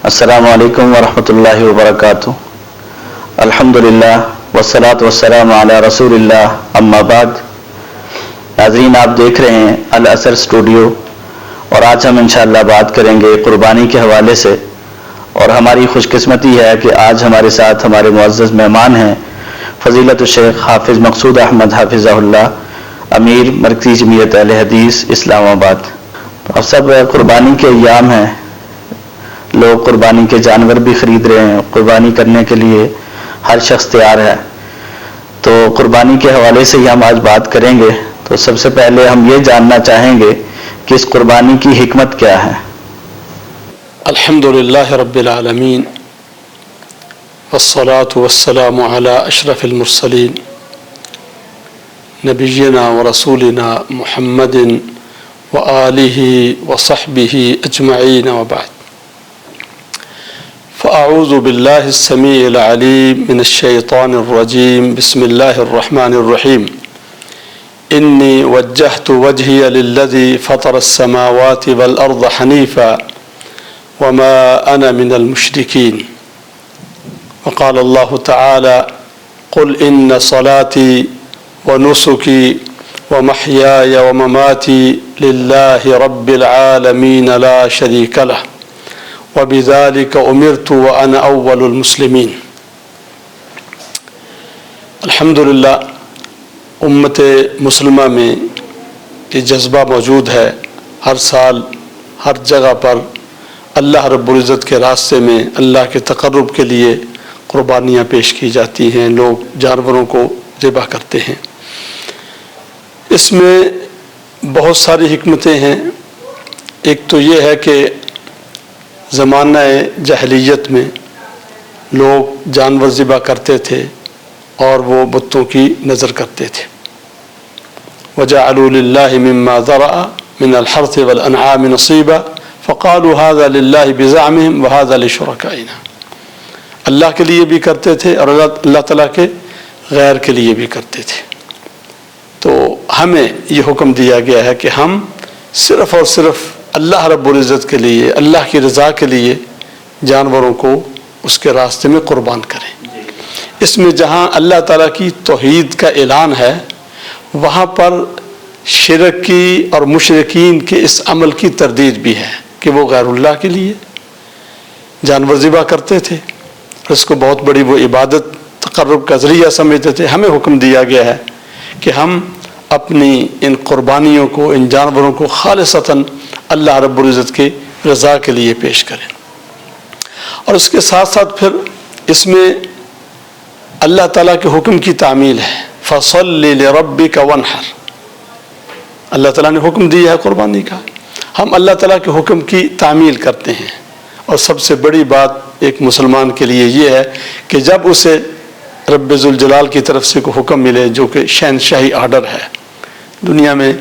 السلام علیکم ورحمۃ اللہ وبرکاتہ۔ الحمدللہ والصلاۃ والسلام علی رسول اللہ، اما بعد۔ ناظرین، آپ دیکھ رہے ہیں الاثر اسٹوڈیو، اور آج ہم انشاءاللہ بات کریں گے قربانی کے حوالے سے۔ اور ہماری خوش قسمتی ہے کہ آج ہمارے ساتھ ہمارے معزز مہمان ہیں فضیلت الشیخ حافظ مقصود احمد حافظہ اللہ، امیر مرکزی جمعیت اہل حدیث اسلام آباد۔ اب سب قربانی کے ایام ہیں، لوگ قربانی کے جانور بھی خرید رہے ہیں، قربانی کرنے کے لیے ہر شخص تیار ہے۔ تو قربانی کے حوالے سے ہی ہم آج بات کریں گے۔ تو سب سے پہلے ہم یہ جاننا چاہیں گے کہ اس قربانی کی حکمت کیا ہے۔ الحمدللہ رب العالمین، والصلاة والسلام علی اشرف المرسلین، نبینا ورسولنا محمد وآلہ وصحبہ اجمعین، وبعد۔ فاعوذ باللہ السمیع العلیم من الشیطان الرجیم، بسم اللہ الرحمن الرحیم۔ انی وجہت وجہی للذی فطر السماوات والارض حنیفا وما انا من المشرکین۔ وقال اللہ تعالی قل ان صلاتی ونسکی ومحیای ومماتی للہ رب العالمین لا شریک لہ وبذلک امرت وانا اول المسلمین۔ الحمدللہ، امت مسلمہ میں یہ جذبہ موجود ہے، ہر سال ہر جگہ پر اللہ رب العزت کے راستے میں اللہ کے تقرب کے لیے قربانیاں پیش کی جاتی ہیں، لوگ جانوروں کو ذبح کرتے ہیں۔ اس میں بہت ساری حکمتیں ہیں۔ ایک تو یہ ہے کہ زمانہ جاہلیت میں لوگ جانور ذبح کرتے تھے اور وہ بتوں کی نظر کرتے تھے۔ وَجَعَلُوا لِلَّهِ مِمَّا ذَرَأَ مِنَ الْحَرْثِ وَالْأَنْعَامِ نَصِيبًا فَقَالُوا هَذَا لِلَّهِ بِزَعْمِهِمْ وَهَذَا لِشُرَكَائِنَا۔ اللہ کے لیے بھی کرتے تھے اور اللہ تعالیٰ کے غیر کے لیے بھی کرتے تھے۔ تو ہمیں یہ حکم دیا گیا ہے کہ ہم صرف اور صرف اللہ رب العزت کے لیے، اللہ کی رضا کے لیے جانوروں کو اس کے راستے میں قربان کریں۔ اس میں جہاں اللہ تعالیٰ کی توحید کا اعلان ہے، وہاں پر شرک کی اور مشرکین کے اس عمل کی تردید بھی ہے کہ وہ غیر اللہ کے لیے جانور ذبح کرتے تھے، اس کو بہت بڑی وہ عبادت تقرب کا ذریعہ سمجھتے تھے۔ ہمیں حکم دیا گیا ہے کہ ہم اپنی ان قربانیوں کو، ان جانوروں کو خالصتاً اللہ رب العزت کے رضا کے لیے پیش کریں۔ اور اس کے ساتھ ساتھ پھر اس میں اللہ تعالیٰ کے حکم کی تعمیل ہے، فَصَلِّ لِرَبِّكَ وَانْحَرْ۔ اللہ تعالیٰ نے حکم دیا ہے قربانی کا، ہم اللہ تعالیٰ کے حکم کی تعمیل کرتے ہیں۔ اور سب سے بڑی بات ایک مسلمان کے لیے یہ ہے کہ جب اسے رب ذوالجلال کی طرف سے کوئی حکم ملے جو کہ شہنشاہی آرڈر ہے، دنیا میں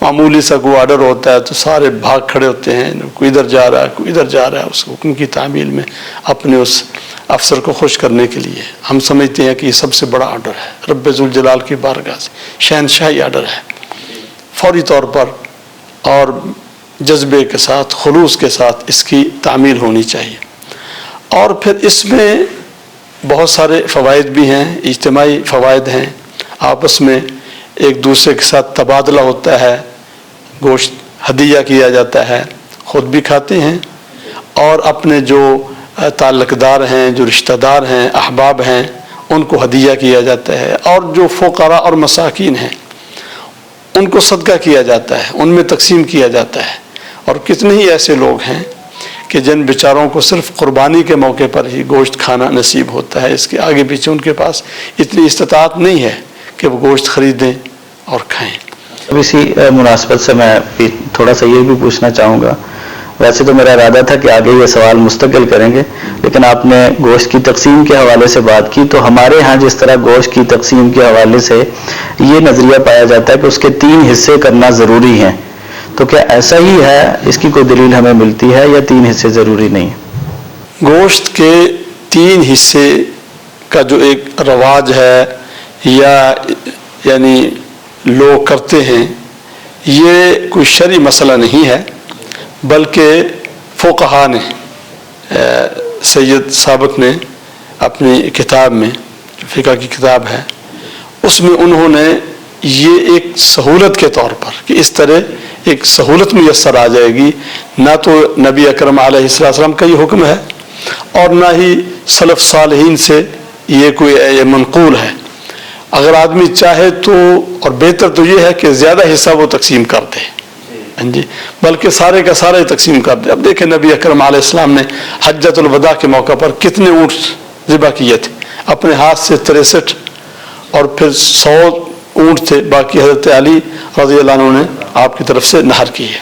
معمولی سا کوئی آرڈر ہوتا ہے تو سارے بھاگ کھڑے ہوتے ہیں، کوئی ادھر جا رہا ہے کوئی ادھر جا رہا ہے، اس حکم کی تعمیل میں اپنے اس افسر کو خوش کرنے کے لیے ہم سمجھتے ہیں کہ یہ سب سے بڑا آرڈر ہے، رب ذوالجلال کی بارگاہ سے شہنشاہی آرڈر ہے۔ فوری طور پر اور جذبے کے ساتھ، خلوص کے ساتھ اس کی تعمیل ہونی چاہیے۔ اور پھر اس میں بہت سارے فوائد بھی ہیں، اجتماعی فوائد ہیں، آپس میں ایک دوسرے کے ساتھ تبادلہ ہوتا ہے، گوشت ہدیہ کیا جاتا ہے، خود بھی کھاتے ہیں اور اپنے جو تعلق دار ہیں، جو رشتہ دار ہیں، احباب ہیں، ان کو ہدیہ کیا جاتا ہے، اور جو فقراء اور مساکین ہیں ان کو صدقہ کیا جاتا ہے، ان میں تقسیم کیا جاتا ہے۔ اور کتنے ہی ایسے لوگ ہیں کہ جن بیچاروں کو صرف قربانی کے موقع پر ہی گوشت کھانا نصیب ہوتا ہے، اس کے آگے پیچھے ان کے پاس اتنی استطاعت نہیں ہے کہ وہ گوشت خریدیں اور کھائیں۔ اب اسی مناسبت سے میں تھوڑا سا یہ بھی پوچھنا چاہوں گا، ویسے تو میرا ارادہ تھا کہ آگے یہ سوال مستقل کریں گے، لیکن آپ نے گوشت کی تقسیم کے حوالے سے بات کی، تو ہمارے ہاں جس طرح گوشت کی تقسیم کے حوالے سے یہ نظریہ پایا جاتا ہے کہ اس کے 3 حصے کرنا ضروری ہیں، تو کیا ایسا ہی ہے؟ اس کی کوئی دلیل ہمیں ملتی ہے یا 3 حصے ضروری نہیں؟ گوشت کے 3 حصے کا جو ایک رواج ہے یا یعنی لوگ کرتے ہیں، یہ کوئی شرعی مسئلہ نہیں ہے، بلکہ فقہا نے سید ثابت نے اپنی کتاب میں، فقہ کی کتاب ہے، اس میں انہوں نے یہ ایک سہولت کے طور پر کہ اس طرح ایک سہولت میسر آ جائے گی، نہ تو نبی اکرم علیہ السلام کا یہ حکم ہے اور نہ ہی سلف صالحین سے یہ کوئی منقول ہے. اگر آدمی چاہے تو، اور بہتر تو یہ ہے کہ زیادہ حصہ وہ تقسیم کر دے، جی، بلکہ سارے کا سارا ہی تقسیم کر دے. اب دیکھیں نبی اکرم علیہ السلام نے حجۃ الوداع کے موقع پر کتنے اونٹ ذبح کیے تھے اپنے ہاتھ سے، 63، اور پھر 100 اونٹ تھے، باقی حضرت علی رضی اللہ عنہ نے آپ کی طرف سے نہر کی ہے.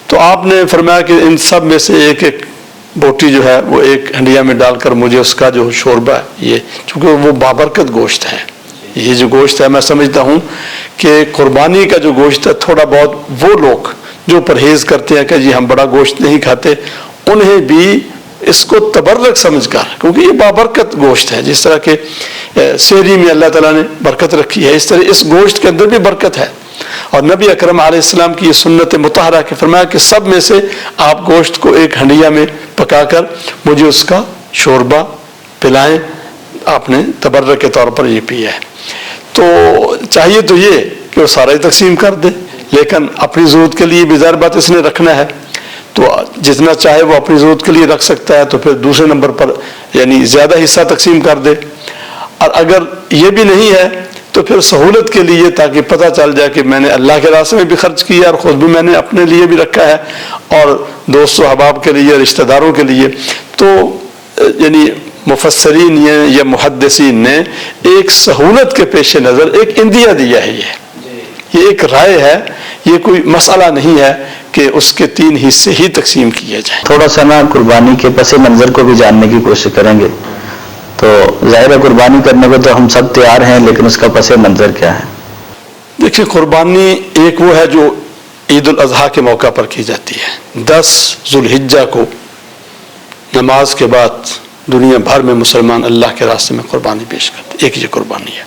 تو آپ نے فرمایا کہ ان سب میں سے ایک ایک بوٹی جو ہے وہ ایک ہنڈیا میں ڈال کر مجھے اس کا جو شوربہ ہے، یہ چونکہ وہ بابرکت گوشت ہے، یہ جو گوشت ہے، میں سمجھتا ہوں کہ قربانی کا جو گوشت ہے، تھوڑا بہت وہ لوگ جو پرہیز کرتے ہیں کہ جی ہم بڑا گوشت نہیں کھاتے، انہیں بھی اس کو تبرک سمجھ کر، کیونکہ یہ بابرکت گوشت ہے، جس طرح کہ سحری میں اللہ تعالیٰ نے برکت رکھی ہے، اس طرح اس گوشت کے اندر بھی برکت ہے. اور نبی اکرم علیہ السلام کی یہ سنت مطہرہ کہ فرمایا کہ سب میں سے آپ گوشت کو ایک ہنڈیا میں پکا کر مجھے اس کا شوربہ پلائیں. آپ نے تبرک کے طور پر یہ پیا ہے. تو چاہیے تو یہ کہ وہ سارا ہی تقسیم کر دے، لیکن اپنی ضرورت کے لیے بھی ظاہر بات اس نے رکھنا ہے، تو جتنا چاہے وہ اپنی ضرورت کے لیے رکھ سکتا ہے، تو پھر دوسرے نمبر پر یعنی زیادہ حصہ تقسیم کر دے. اور اگر یہ بھی نہیں ہے تو پھر سہولت کے لیے، تاکہ پتہ چل جائے کہ میں نے اللہ کے راستے میں بھی خرچ کیا اور خود بھی میں نے اپنے لیے بھی رکھا ہے اور دوست و احباب کے لیے، رشتہ داروں کے لیے. تو یعنی مفسرین یا محدثین نے ایک سہولت کے پیش نظر ایک اندیہ دیا ہے. یہ ایک رائے ہے، یہ کوئی مسئلہ نہیں ہے کہ اس کے 3 حصے ہی تقسیم کیے جائیں. تھوڑا سا نا قربانی کے پس منظر کو بھی جاننے کی کوشش کریں گے. تو ظاہر ہے قربانی کرنے کو تو ہم سب تیار ہیں، لیکن اس کا پس منظر کیا ہے؟ دیکھیں، قربانی ایک وہ ہے جو عید الاضحیٰ کے موقع پر کی جاتی ہے. 10 ذو الحجہ کو نماز کے بعد دنیا بھر میں مسلمان اللہ کے راستے میں قربانی پیش کرتے. ایک یہ قربانی ہے.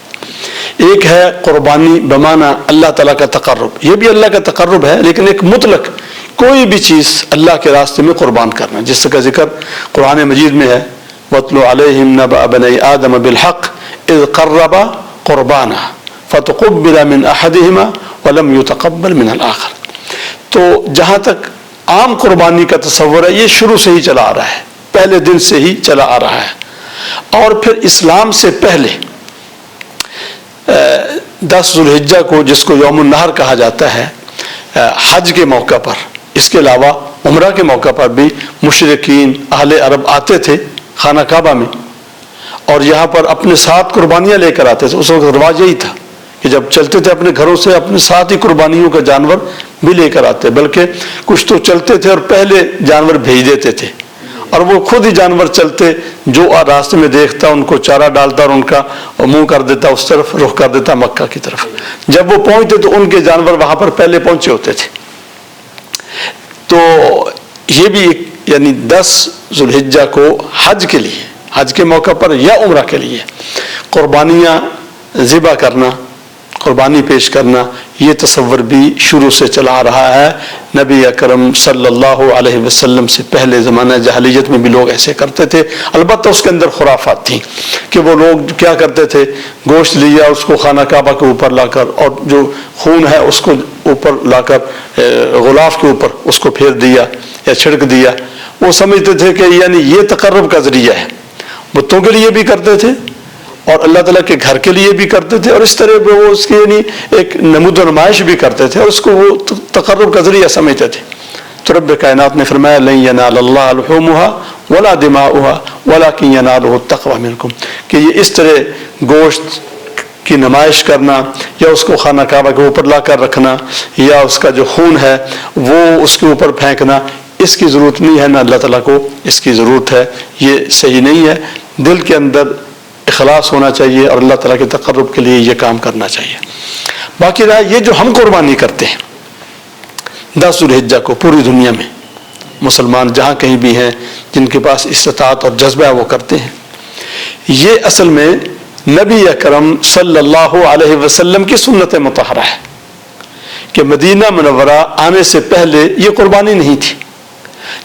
ایک ہے قربانی بمعنی اللہ تعالیٰ کا تقرب، یہ بھی اللہ کا تقرب ہے، لیکن ایک مطلق کوئی بھی چیز اللہ کے راستے میں قربان کرنا، جس کا ذکر قرآن مجید میں ہے. وَاتْلُ عَلَيْهِمْ نَبَأَ بَنِي آدَمَ بِالْحَقِّ إِذْ قَرَّبَا قُرْبَانًا فَتُقُبِّلَ مِنْ أَحَدِهِمَا وَلَمْ يُتَقَبَّلْ مِنَ الْآخَرِ. تو جہاں تک عام قربانی کا تصور ہے، یہ شروع سے ہی چلا آ رہا ہے، پہلے دن سے ہی چلا آ رہا ہے. اور پھر اسلام سے پہلے 10 ذو الحجہ کو، جس کو یوم النحر کہا جاتا ہے، حج کے موقع پر، اس کے علاوہ عمرہ کے موقع پر بھی مشرکین اہل عرب آتے تھے خانہ کعبہ میں، اور یہاں پر اپنے ساتھ قربانیاں لے کر آتے تھے. اس وقت رواج یہی تھا کہ جب چلتے تھے اپنے گھروں سے اپنے ساتھ ہی قربانیوں کا جانور بھی لے کر آتے، بلکہ کچھ تو چلتے تھے اور پہلے جانور بھیج دیتے تھے، اور وہ خود ہی جانور چلتے، جو راستے میں دیکھتا ان کو چارہ ڈالتا اور ان کا منہ کر دیتا، اس طرف رخ کر دیتا مکہ کی طرف. جب وہ پہنچتے تو ان کے جانور وہاں پر پہلے پہنچے ہوتے تھے. تو یہ بھی ایک یعنی 10 ذو الحجہ کو حج کے لیے، حج کے موقع پر یا عمرہ کے لیے قربانیاں ذبح کرنا، قربانی پیش کرنا، یہ تصور بھی شروع سے چلا آ رہا ہے. نبی اکرم صلی اللہ علیہ وسلم سے پہلے زمانہ جاہلیت میں بھی لوگ ایسے کرتے تھے. البتہ اس کے اندر خرافات تھیں کہ وہ لوگ کیا کرتے تھے، گوشت لیا اس کو خانہ کعبہ کے اوپر لا کر، اور جو خون ہے اس کو اوپر لا کر غلاف کے اوپر اس کو پھیر دیا یا چھڑک دیا. وہ سمجھتے تھے کہ یعنی یہ تقرب کا ذریعہ ہے. بتوں کے لیے بھی کرتے تھے اور اللہ تعالیٰ کے گھر کے لیے بھی کرتے تھے، اور اس طرح وہ اس کی یعنی ایک نمود و نمائش بھی کرتے تھے، اور اس کو وہ تقرب کا ذریعہ سمجھتے تھے. تو رب کائنات نے فرمایا لن ینال اللہ لحومها ولا دماؤها ولکن ینالہ التقوی منکم، کہ یہ اس طرح گوشت کی نمائش کرنا یا اس کو خانہ کعبہ کے اوپر لا کر رکھنا یا اس کا جو خون ہے وہ اس کے اوپر پھینکنا، اس کی ضرورت نہیں ہے، نہ اللہ تعالیٰ کو اس کی ضرورت ہے. یہ صحیح نہیں ہے. دل کے اندر اخلاص ہونا چاہیے اور اللہ تعالیٰ کے تقرب کے لیے یہ کام کرنا چاہیے. باقی رہا یہ جو ہم قربانی کرتے ہیں 10 ذو الحجہ کو، پوری دنیا میں مسلمان جہاں کہیں بھی ہیں جن کے پاس استطاعت اور جذبہ ہے وہ کرتے ہیں. یہ اصل میں نبی اکرم صلی اللہ علیہ وسلم کی سنت مطہرہ ہے کہ مدینہ منورہ آنے سے پہلے یہ قربانی نہیں تھی.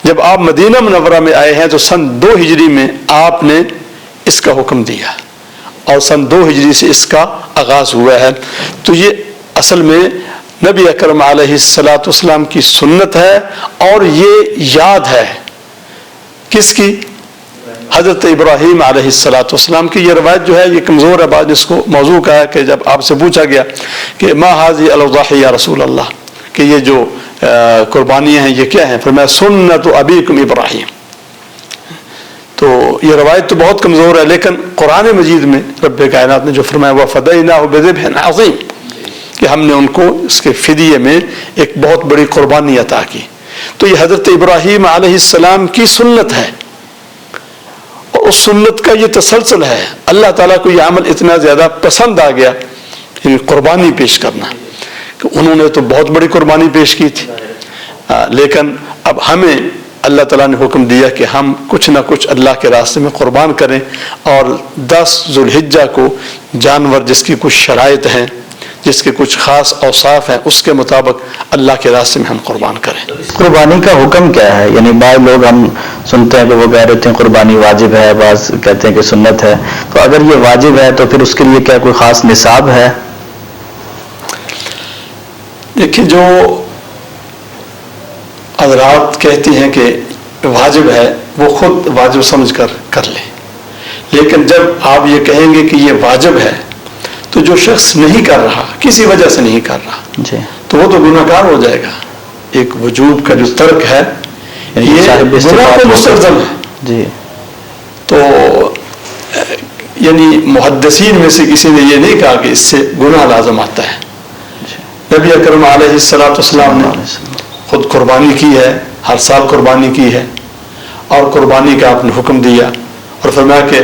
جب آپ مدینہ منورہ میں آئے ہیں تو سن 2 ہجری میں آپ نے اس کا حکم دیا اور سن 2 ہجری سے اس کا آغاز ہوا ہے. تو یہ اصل میں نبی اکرم علیہ الصلاۃ والسلام کی سنت ہے اور یہ یاد ہے کس کی؟ حضرت ابراہیم علیہ الصلاۃ والسلام کی. یہ روایت جو ہے یہ کمزور ہے، بعد اس کو موضوع کا ہے کہ جب آپ سے پوچھا گیا کہ ما ھذی الاضاحی یا رسول اللہ، کہ یہ جو قربانیاں ہیں یہ کیا ہیں؟ فرمایا سنت ابیکم ابراہیم. تو یہ روایت تو بہت کمزور ہے، لیکن قرآن مجید میں رب کائنات نے جو فرمایا وَفَدَيْنَاهُ بِذِبْحٍ عَظِيمٍ، کہ ہم نے ان کو اس کے فدیے میں ایک بہت بڑی قربانی عطا کی. تو یہ حضرت ابراہیم علیہ السلام کی سنت ہے اور اس سنت کا یہ تسلسل ہے. اللہ تعالیٰ کو یہ عمل اتنا زیادہ پسند آ گیا کہ قربانی پیش کرنا، کہ انہوں نے تو بہت بڑی قربانی پیش کی تھی، لیکن اب ہمیں اللہ تعالیٰ نے حکم دیا کہ ہم کچھ نہ کچھ اللہ کے راستے میں قربان کریں، اور 10 ذوالحجہ کو جانور جس کی کچھ شرائط ہیں، جس کے کچھ خاص اوصاف ہیں، اس کے مطابق اللہ کے راستے میں ہم قربان کریں. قربانی کا حکم کیا ہے؟ یعنی بعض لوگ ہم سنتے ہیں کہ وہ کہہ رہے ہیں قربانی واجب ہے، بعض کہتے ہیں کہ سنت ہے. تو اگر یہ واجب ہے تو پھر اس کے لیے کیا کوئی خاص نصاب ہے؟ دیکھیں، جو حضرات کہتے ہیں کہ واجب ہے وہ خود واجب سمجھ کر لیں، لیکن جب آپ یہ کہیں گے کہ یہ واجب ہے تو جو شخص نہیں کر رہا، کسی وجہ سے نہیں کر رہا، جی، تو وہ تو گناہ گار ہو جائے گا. ایک وجوب کا جو ترک ہے یہ گناہ پہ مستلزم ہے. جی. تو یعنی محدثین میں سے کسی نے یہ نہیں کہا کہ اس سے گناہ لازم آتا ہے. نبی اکرم علیہ الصلاۃ والسلام نے خود قربانی کی ہے، ہر سال قربانی کی ہے، اور قربانی کا آپ نے حکم دیا اور فرمایا کہ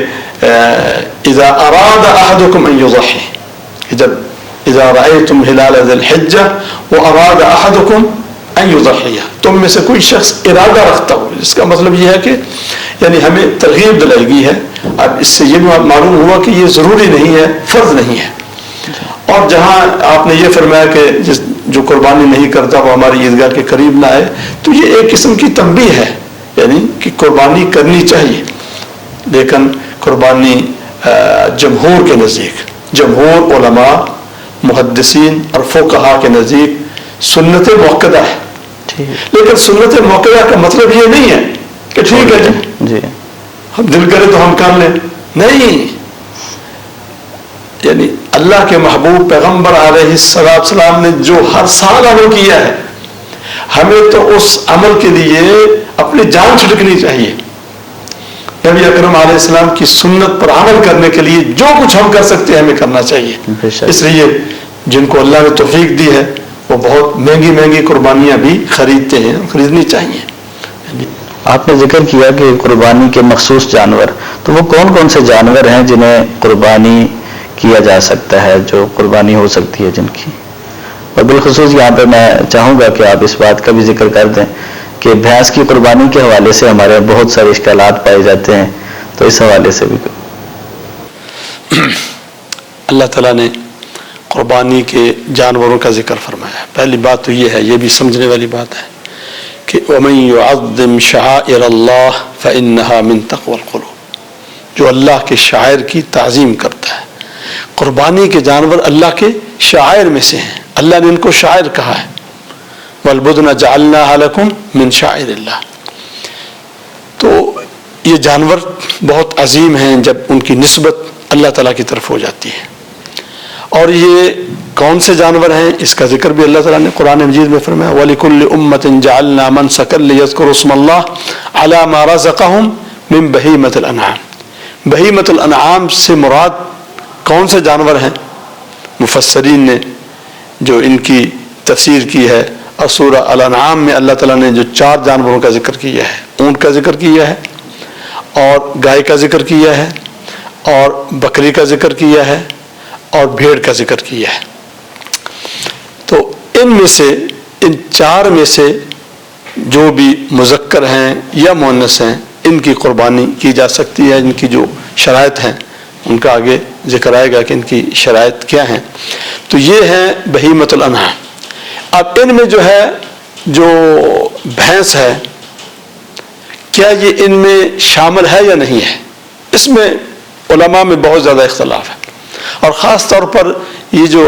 اذا اراد احدکم ان یضحی، جب اذا رأیتم ہلال ذی الحجہ واراد احدکم ان یضحی، تم میں سے کوئی شخص ارادہ رکھتا ہو، اس کا مطلب یہ ہے کہ یعنی ہمیں ترغیب دلائی گئی ہے. اب اس سے یہ بھی معلوم ہوا کہ یہ ضروری نہیں ہے، فرض نہیں ہے. اور جہاں آپ نے یہ فرمایا کہ جو قربانی نہیں کرتا وہ ہماری عیدگاہ کے قریب نہ آئے، تو یہ ایک قسم کی تنبیہ ہے، یعنی کہ قربانی کرنی چاہیے، لیکن قربانی جمہور کے نزدیک، جمہور علماء محدثین اور فقہا کے نزدیک سنت موقدہ ہے. لیکن سنت موقدہ کا مطلب یہ نہیں ہے کہ ٹھیک ہے جی ہم دل کرے تو ہم کر لیں، نہیں. یعنی اللہ کے محبوب پیغمبر علیہ السلام نے جو ہر سال عمل کیا ہے، ہمیں تو اس عمل کے لیے اپنی جان چھڑکنی چاہیے. نبی اکرم علیہ السلام کی سنت پر عمل کرنے کے لیے جو کچھ ہم کر سکتے ہیں ہمیں کرنا چاہیے. اس لیے جن کو اللہ نے توفیق دی ہے وہ بہت مہنگی مہنگی قربانیاں بھی خریدتے ہیں، خریدنی چاہیے. آپ نے ذکر کیا کہ قربانی کے مخصوص جانور، تو وہ کون کون سے جانور ہیں جنہیں قربانی کیا جا سکتا ہے، جو قربانی ہو سکتی ہے جن کی؟ اور بالخصوص یہاں پہ میں چاہوں گا کہ آپ اس بات کا بھی ذکر کر دیں کہ بھینس کی قربانی کے حوالے سے ہمارے بہت سارے اشکالات پائے جاتے ہیں، تو اس حوالے سے بھی اللہ تعالیٰ نے قربانی کے جانوروں کا ذکر فرمایا. پہلی بات تو یہ ہے، یہ بھی سمجھنے والی بات ہے کہ وَمَن يُعَظِّمْ شَعَائِرَ اللَّهِ فَإِنَّهَا مِن تَقْوَى الْقُلُوبِ، جو اللہ کے شاعر کی تعظیم کرتا ہے. قربانی کے جانور اللہ کے شاعر میں سے ہیں، اللہ نے ان کو شاعر کہا ہے. وَالْبُدْنَ جَعَلْنَاهَا لَكُمْ مِن شَعَائِرِ اللَّهِ. تو یہ جانور بہت عظیم ہیں جب ان کی نسبت اللہ تعالیٰ کی طرف ہو جاتی ہے. اور یہ کون سے جانور ہیں اس کا ذکر بھی اللہ تعالیٰ نے قرآن مجید میں فرمایا وَلِكُلِّ أُمَّةٍ جَعَلْنَا مَنْسَكًا لِيَذْكُرُوا اسْمَ اللَّهِ عَلَى مَا رَزَقَهُمْ مِن بَهِيمَةِ الْأَنْعَامِ. بہیمۃ الانعام سے مراد کون سے جانور ہیں؟ مفسرین نے جو ان کی تفسیر کی ہے، اور سورہ الانعام میں اللہ تعالیٰ نے جو 4 جانوروں کا ذکر کیا ہے، اونٹ کا ذکر کیا ہے، اور گائے کا ذکر کیا ہے، اور بکری کا ذکر کیا ہے، اور بھیڑ کا ذکر کیا ہے. تو ان میں سے، ان 4 میں سے جو بھی مذکر ہیں یا مؤنث ہیں ان کی قربانی کی جا سکتی ہے. ان کی جو شرائط ہیں ان کا آگے ذکر آئے گا کہ ان کی شرائط کیا ہیں. تو یہ ہیں بہیمۃ الانعام. اب ان میں جو ہے، جو بھینس ہے کیا یہ ان میں شامل ہے یا نہیں ہے؟ اس میں علماء میں بہت زیادہ اختلاف ہے، اور خاص طور پر یہ جو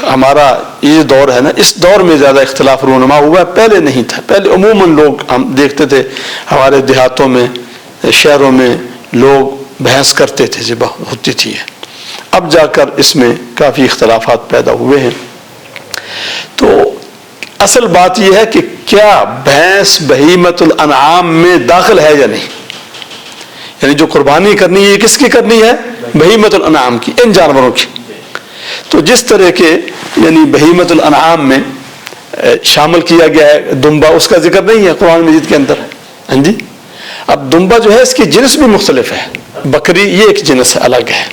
ہمارا یہ دور ہے نا، اس دور میں زیادہ اختلاف رونما ہوا ہے، پہلے نہیں تھا۔ پہلے عموماً لوگ ہم دیکھتے تھے ہمارے دیہاتوں میں، شہروں میں لوگ بحث کرتے تھے، ذبح ہوتی تھی۔ اب جا کر اس میں کافی اختلافات پیدا ہوئے ہیں۔ تو اصل بات یہ ہے کہ کیا بھینس بہیمۃ الانعام میں داخل ہے یا نہیں، یعنی جو قربانی کرنی ہے یہ کس کی کرنی ہے؟ بہیمۃ الانعام کی، ان جانوروں کی۔ تو جس طرح کے یعنی بہیمۃ الانعام میں شامل کیا گیا ہے دمبا، اس کا ذکر نہیں ہے قرآن مجید کے اندر، ہاں جی۔ اب دمبا جو ہے اس کی جنس بھی مختلف ہے، بکری یہ ایک جنس الگ ہے،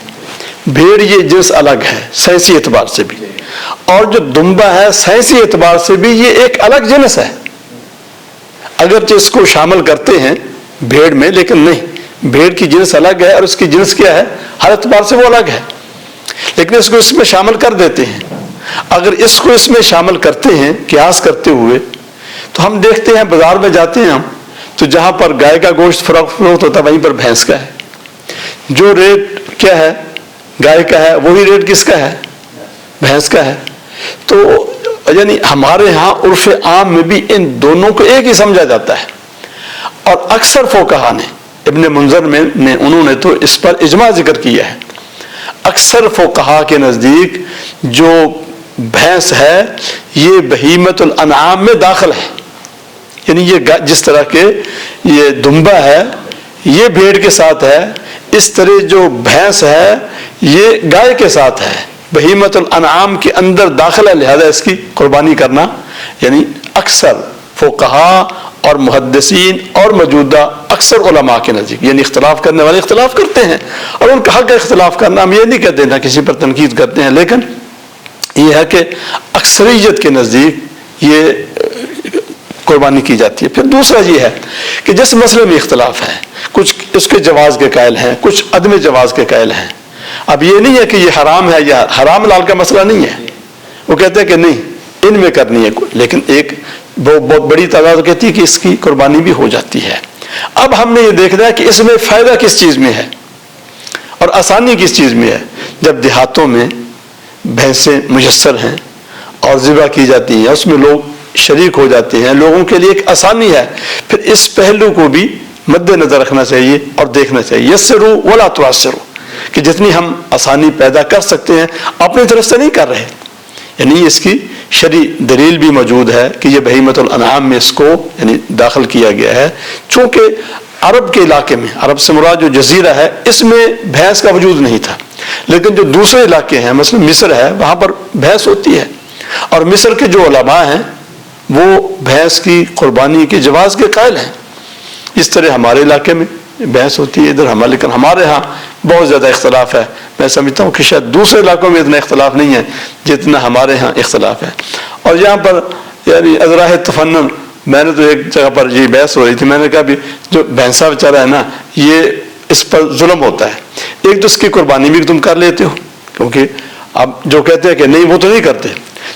بھیڑ یہ جنس الگ ہے سائنسی اعتبار سے بھی، اور جو دمبا ہے سائنسی اعتبار سے بھی یہ ایک الگ جنس ہے، اگرچہ اس کو شامل کرتے ہیں بھیڑ میں، لیکن نہیں، بھیڑ کی جنس الگ ہے اور اس کی جنس کیا ہے، ہر اعتبار سے وہ الگ ہے، لیکن اس کو اس میں شامل کر دیتے ہیں۔ اگر اس کو اس میں شامل کرتے ہیں قیاس کرتے ہوئے، تو ہم دیکھتے ہیں بازار میں جاتے ہیں ہم، تو جہاں پر گائے کا گوشت فروخت ہوتا ہے وہیں پر بھینس کا ہے، جو ریٹ کیا ہے گائے کا ہے وہی ریٹ کس کا ہے، بھینس کا ہے۔ تو یعنی ہمارے ہاں عرف عام میں بھی ان دونوں کو ایک ہی سمجھا جاتا ہے، اور اکثر فقہا نے، ابن منذر میں نے انہوں نے تو اس پر اجماع ذکر کیا ہے، اکثر فقہا کے نزدیک جو بھینس ہے یہ بہیمۃ الانعام میں داخل ہے، یعنی یہ جس طرح کے یہ دمبا ہے یہ بھیڑ کے ساتھ ہے، اس طرح جو بھینس ہے یہ گائے کے ساتھ ہے، بہیمۃ الانعام کے اندر داخل ہے، لہذا اس کی قربانی کرنا یعنی اکثر فقہا اور محدثین اور موجودہ اکثر علماء کے نزدیک، یعنی اختلاف کرنے والے اختلاف کرتے ہیں، اور ان کا حق ہے اختلاف کرنا، ہم یہ نہیں کہتے نا کسی پر تنقید کرتے ہیں، لیکن یہ ہے کہ اکثریت کے نزدیک یہ قربانی کی جاتی ہے۔ پھر دوسرا یہ ہے کہ جس مسئلے میں اختلاف ہے، کچھ اس کے جواز کے قائل ہیں، کچھ عدم جواز کے قائل ہیں۔ اب یہ نہیں ہے کہ یہ حرام ہے یا حرام حلال کا مسئلہ نہیں ہے، وہ کہتے ہیں کہ نہیں ان میں کرنی ہے، لیکن ایک بہت بڑی تعداد کہتی ہے کہ اس کی قربانی بھی ہو جاتی ہے۔ اب ہم نے یہ دیکھنا ہے کہ اس میں فائدہ کس چیز میں ہے اور آسانی کس چیز میں ہے۔ جب دیہاتوں میں بھینسیں میسر ہیں اور ذبح کی جاتی ہیں، اس میں لوگ شریک ہو جاتے ہیں، لوگوں کے لیے ایک آسانی ہے، پھر اس پہلو کو بھی مد نظر رکھنا چاہیے اور دیکھنا چاہیے، یسروا ولا تعسروا، کہ جتنی ہم آسانی پیدا کر سکتے ہیں اپنی طرف سے نہیں کر رہے، یعنی اس کی شرعی دلیل بھی موجود ہے کہ یہ بہیمۃ الانعام میں اس کو یعنی داخل کیا گیا ہے، چونکہ عرب کے علاقے میں، عرب سے مراد جو جزیرہ ہے اس میں بھینس کا وجود نہیں تھا، لیکن جو دوسرے علاقے ہیں مثلا مصر ہے وہاں پر بھینس ہوتی ہے، اور مصر کے جو علماء ہیں وہ بھینس کی قربانی کے جواز کے قائل ہیں۔ اس طرح ہمارے علاقے میں بحث ہوتی ہے ادھر ہمارے، لیکن ہمارے ہاں بہت زیادہ اختلاف ہے۔ میں سمجھتا ہوں کہ شاید دوسرے علاقوں میں اتنا اختلاف نہیں ہے جتنا ہمارے ہاں اختلاف ہے۔ اور یہاں پر یعنی اذراہ تفنن، میں نے تو ایک جگہ پر یہ بحث ہو رہی تھی، میں نے کہا بھی جو بھینسا بیچارہ ہے نا یہ اس پر ظلم ہوتا ہے، ایک تو اس کی قربانی بھی تم کر لیتے ہو، کیونکہ اب جو کہتے ہیں کہ نہیں وہ تو نہیں کرتے،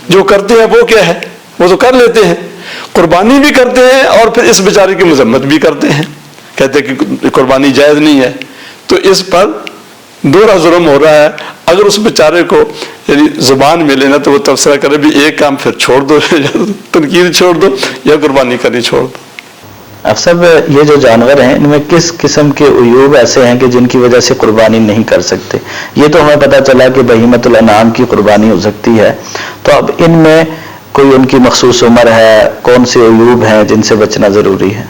جو کرتے ہیں وہ کیا ہے وہ تو کر لیتے ہیں، قربانی بھی کرتے ہیں اور پھر اس بیچارے کی مذمت بھی کرتے ہیں، کہتے ہیں کہ قربانی جائز نہیں ہے، تو اس پر دوہرا ظلم ہو رہا ہے۔ اگر اس بیچارے کو یعنی زبان میں لینا تو وہ تبصرہ کرے بھی ایک کام پھر چھوڑ دو، تنقید چھوڑ دو یا قربانی کرنی چھوڑ دو۔ اب سب یہ جو جانور ہیں ان میں کس قسم کے عیوب ایسے ہیں کہ جن کی وجہ سے قربانی نہیں کر سکتے؟ یہ تو ہمیں پتہ چلا کہ بہیمۃ الانعام کی قربانی ہو سکتی ہے، تو اب ان میں کوئی ان کی مخصوص عمر ہے، کون سے عیوب ہیں جن سے بچنا ضروری ہے؟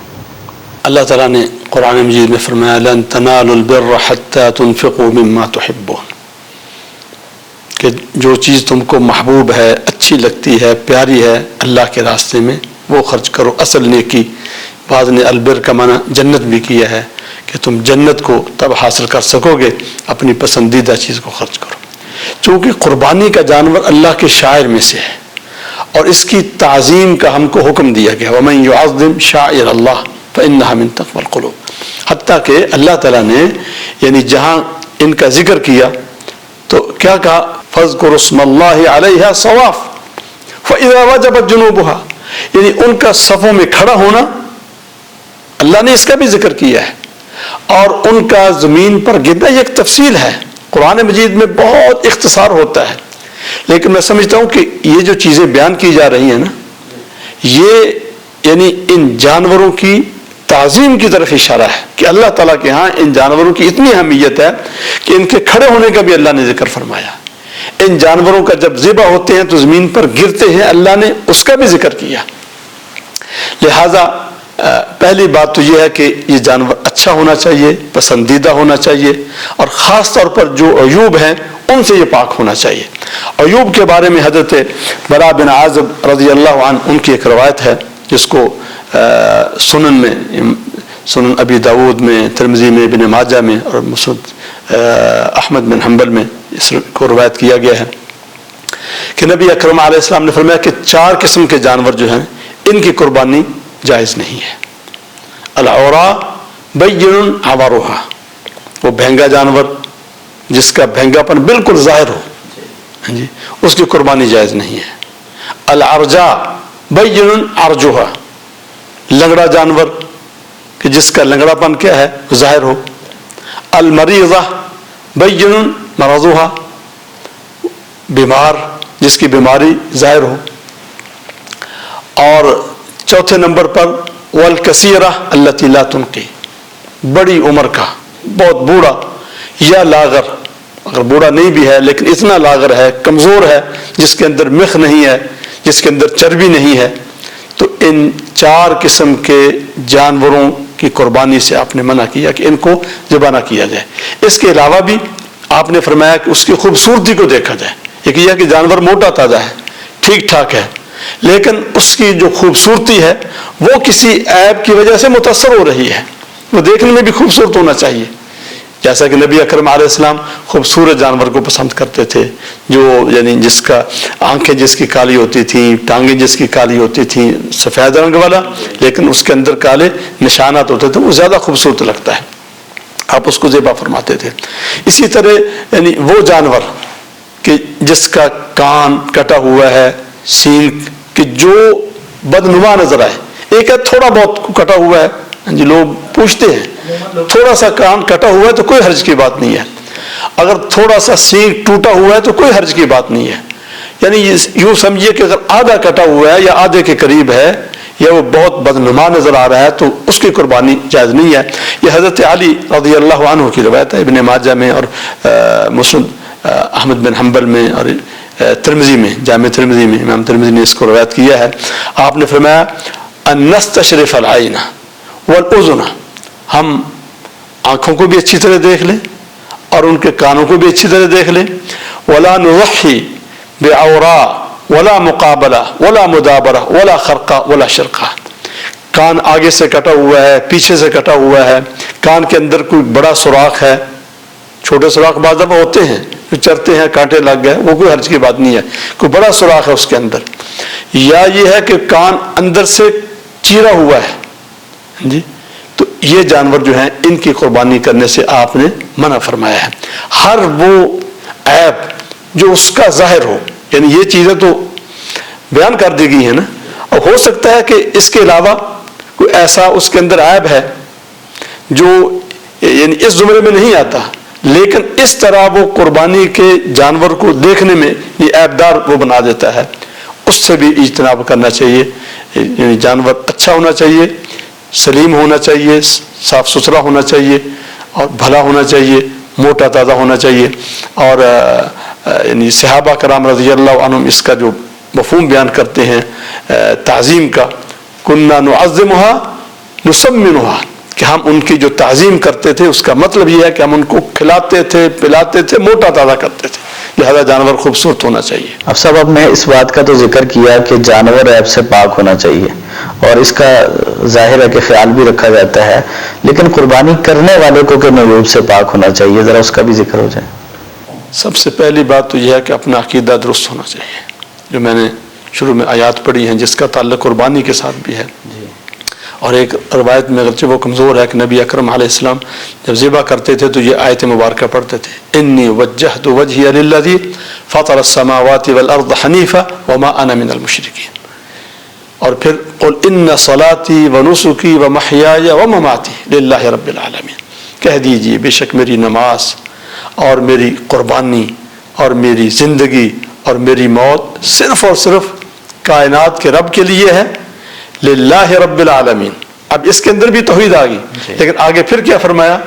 اللہ تعالیٰ نے قرآن مجید میں فرمایا لن تنالوا البر حتى تنفقوا مما تحبون، کہ جو چیز تم کو محبوب ہے، اچھی لگتی ہے، پیاری ہے اللہ کے راستے میں وہ خرچ کرو۔ اصل نیکی، بعض نے البر کا معنی جنت بھی کیا ہے کہ تم جنت کو تب حاصل کر سکو گے اپنی پسندیدہ چیز کو خرچ کرو۔ چونکہ قربانی کا جانور اللہ کے شاعر میں سے ہے اور اس کی تعظیم کا ہم کو حکم دیا گیا، وَمَن يُعَظِّمْ شَعَائِرَ اللَّهِ فَإِنَّهَا مِن تَقْوَى الْقُلُوبِ، حتیٰ کہ اللہ تعالیٰ نے یعنی جہاں ان کا ذکر کیا تو کیا کہا فَاذْكُرُوا اسْمَ اللَّهِ عَلَيْهَا صَوَافَ فَإِذَا وَجَبَتْ جُنُوبُهَا، یعنی ان کا صفوں میں کھڑا ہونا اللہ نے اس کا بھی ذکر کیا ہے. اور ان کا زمین پر گرنا یہ ایک تفصیل ہے, قرآن مجید میں بہت اختصار ہوتا ہے, لیکن میں سمجھتا ہوں کہ یہ جو چیزیں بیان کی جا رہی ہیں نا, یہ یعنی ان جانوروں کی تعظیم کی طرف اشارہ ہے کہ اللہ تعالیٰ کے ہاں ان جانوروں کی اتنی اہمیت ہے کہ ان کے کھڑے ہونے کا بھی اللہ نے ذکر فرمایا. ان جانوروں کا جب ذبح ہوتے ہیں تو زمین پر گرتے ہیں, اللہ نے اس کا بھی ذکر کیا. لہذا پہلی بات تو یہ ہے کہ یہ جانور اچھا ہونا چاہیے, پسندیدہ ہونا چاہیے, اور خاص طور پر جو عیوب ہیں ان سے یہ پاک ہونا چاہیے. عیوب کے بارے میں حضرت براء بن عازب رضی اللہ عنہ ان کی ایک روایت ہے جس کو سنن میں, سنن ابی داود میں, ترمذی میں, ابن ماجہ میں اور مسند احمد بن حنبل میں اس کو روایت کیا گیا ہے کہ نبی اکرم علیہ السلام نے فرمایا کہ 4 قسم کے جانور جو ہیں ان کی قربانی جائز نہیں ہے. العوراء بین عورها, وہ بھینگا جانور جس کا بھینگا پن بالکل ظاہر ہو, جی, اس کی قربانی جائز نہیں ہے. العرجاء بین عرجها, لنگڑا جانور کہ جس کا لنگڑا پن کیا ہے ظاہر ہو. المریضہ بین مرضها, بیمار جس کی بیماری ظاہر ہو. اور چوتھے نمبر پر والکثیرہ التی لا تنقی, بڑی عمر کا, بہت بوڑھا یا لاغر, اگر بوڑھا نہیں بھی ہے لیکن اتنا لاغر ہے, کمزور ہے, جس کے اندر مخ نہیں ہے, جس کے اندر چربی نہیں ہے, تو ان 4 قسم کے جانوروں کی قربانی سے آپ نے منع کیا کہ ان کو ذبح نہ کیا جائے. اس کے علاوہ بھی آپ نے فرمایا کہ اس کی خوبصورتی کو دیکھا جائے. ایک یہ کہ جانور موٹا تازہ ہے, ٹھیک ٹھاک ہے, لیکن اس کی جو خوبصورتی ہے وہ کسی عیب کی وجہ سے متاثر ہو رہی ہے, وہ دیکھنے میں بھی خوبصورت ہونا چاہیے. جیسا کہ نبی اکرم علیہ السلام خوبصورت جانور کو پسند کرتے تھے, جو یعنی جس کا آنکھیں جس کی کالی ہوتی تھیں, ٹانگیں جس کی کالی ہوتی تھیں, سفید رنگ والا لیکن اس کے اندر کالے نشانات ہوتے تھے, وہ زیادہ خوبصورت لگتا ہے, آپ اس کو ذبح فرماتے تھے. اسی طرح یعنی وہ جانور کہ جس کا کان کٹا ہوا ہے, سینگ کہ جو بدنما نظر آئے, ایک ہے تھوڑا بہت کٹا ہوا ہے, جی لوگ پوچھتے ہیں تھوڑا سا کان کٹا ہوا ہے تو کوئی حرج کی بات نہیں ہے, اگر تھوڑا سا سینگ ٹوٹا ہوا ہے تو کوئی حرج کی بات نہیں ہے. یعنی یوں سمجھیے کہ اگر آدھا کٹا ہوا ہے یا آدھے کے قریب ہے یا وہ بہت بدنما نظر آ رہا ہے تو اس کی قربانی جائز نہیں ہے. یہ حضرت علی رضی اللہ عنہ کی روایت ہے, ابن ماجہ میں اور مسند احمد بن حنبل میں اور ترمذی میں, جامع ترمذی میں امام ترمذی نے اس کو روایت کیا ہے. آپ نے فرمایا ان نستشرف العین والاذن, ہم آنکھوں کو بھی اچھی طرح دیکھ لیں اور ان کے کانوں کو بھی اچھی طرح دیکھ لیں. ولا نضحی بعوراء ولا مقابلہ ولا مدابرہ ولا خرقہ ولا شرقہ, کان آگے سے کٹا ہوا ہے, پیچھے سے کٹا ہوا ہے, کان کے اندر کوئی بڑا سوراخ ہے, چھوٹے سوراخ بعض دفعہ ہوتے ہیں جو چرتے ہیں کانٹے لگ گئے, وہ کوئی حرج کی بات نہیں ہے, کوئی بڑا سوراخ ہے اس کے اندر, یا یہ ہے کہ کان اندر سے چیرا ہوا ہے, جی, تو یہ جانور جو ہیں ان کی قربانی کرنے سے آپ نے منع فرمایا ہے. ہر وہ عیب جو اس کا ظاہر ہو, یعنی یہ چیزیں تو بیان کر دی گئی ہیں نا, اور ہو سکتا ہے کہ اس کے علاوہ کوئی ایسا اس کے اندر عیب ہے جو یعنی اس زمرے میں نہیں آتا, لیکن اس طرح وہ قربانی کے جانور کو دیکھنے میں یہ عیبدار وہ بنا دیتا ہے, اس سے بھی اجتناب کرنا چاہیے. یعنی جانور اچھا ہونا چاہیے, سلیم ہونا چاہیے, صاف ستھرا ہونا چاہیے اور بھلا ہونا چاہیے, موٹا تازہ ہونا چاہیے. اور یعنی صحابہ کرام رضی اللہ عنہم اس کا جو مفہوم بیان کرتے ہیں تعظیم کا, کننا نعظمها نسمنها, کہ ہم ان کی جو تعظیم کرتے تھے اس کا مطلب یہ ہے کہ ہم ان کو کھلاتے تھے, پلاتے تھے, موٹا تازہ کرتے تھے, لہذا جانور خوبصورت ہونا چاہیے. اب صاحب آپ نے اس بات کا تو ذکر کیا کہ جانور عیب سے پاک ہونا چاہیے, اور اس کا ظاہر ہے کہ خیال بھی رکھا جاتا ہے, لیکن قربانی کرنے والے کو کہ عیوب سے پاک ہونا چاہیے, ذرا اس کا بھی ذکر ہو جائے. سب سے پہلی بات تو یہ ہے کہ اپنا عقیدہ درست ہونا چاہیے, جو میں نے شروع میں آیات پڑھی ہیں جس کا تعلق قربانی کے ساتھ بھی ہے. اور ایک روایت میں اگرچہ وہ کمزور ہے کہ نبی اکرم علیہ السلام جب ذبح کرتے تھے تو یہ آیت مبارکہ پڑھتے تھے, انی وجہت وجہی للذی فطر السماوات والارض حنیفا وما انا من المشرکین, اور پھر قل ان صلاتی و نسکی و محیای و مماتی للہ رب العالمین، کہہ دیجئے بے شک میری نماز اور میری قربانی اور میری زندگی اور میری موت صرف اور صرف کائنات کے رب کے لیے ہے، للہ رب العالمین۔ اب اس کے اندر بھی توحید آ گئی، لیکن آگے پھر کیا فرمایا؟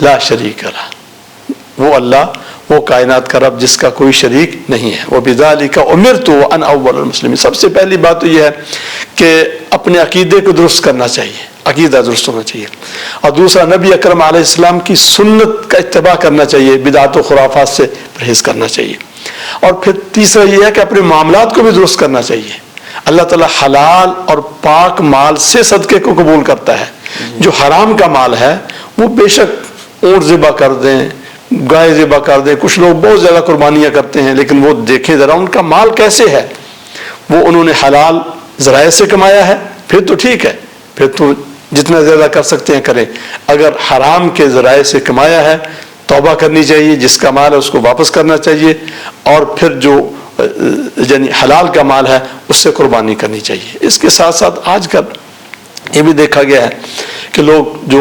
لا شریک لہ، وہ اللہ، وہ کائنات کا رب جس کا کوئی شریک نہیں ہے۔ وَبِذَلِكَ أُمِرْتُ وَأَنَا أَوَّلُ الْمُسْلِمِينَ۔ سب سے پہلی بات تو یہ ہے کہ اپنے عقیدے کو درست کرنا چاہیے، عقیدہ درست ہونا چاہیے، اور دوسرا نبی اکرم علیہ السلام کی سنت کا اتباع کرنا چاہیے، بدعات و خرافات سے پرہیز کرنا چاہیے، اور پھر تیسرا یہ ہے کہ اپنے معاملات کو بھی درست کرنا چاہیے۔ اللہ تعالیٰ حلال اور پاک مال سے صدقے کو قبول کرتا ہے۔ جو حرام کا مال ہے وہ بے شک اونٹ ذبح کر دیں، گائے ذبح کر دیں، کچھ لوگ بہت زیادہ قربانیاں کرتے ہیں، لیکن وہ دیکھیں ذرا ان کا مال کیسے ہے، وہ انہوں نے حلال ذرائع سے کمایا ہے، پھر تو ٹھیک ہے، پھر تو جتنا زیادہ کر سکتے ہیں کریں۔ اگر حرام کے ذرائع سے کمایا ہے توبہ کرنی چاہیے، جس کا مال ہے اس کو واپس کرنا چاہیے، اور پھر جو یعنی حلال کا مال ہے اس سے قربانی کرنی چاہیے۔ اس کے ساتھ ساتھ آج کل یہ بھی دیکھا گیا ہے کہ لوگ جو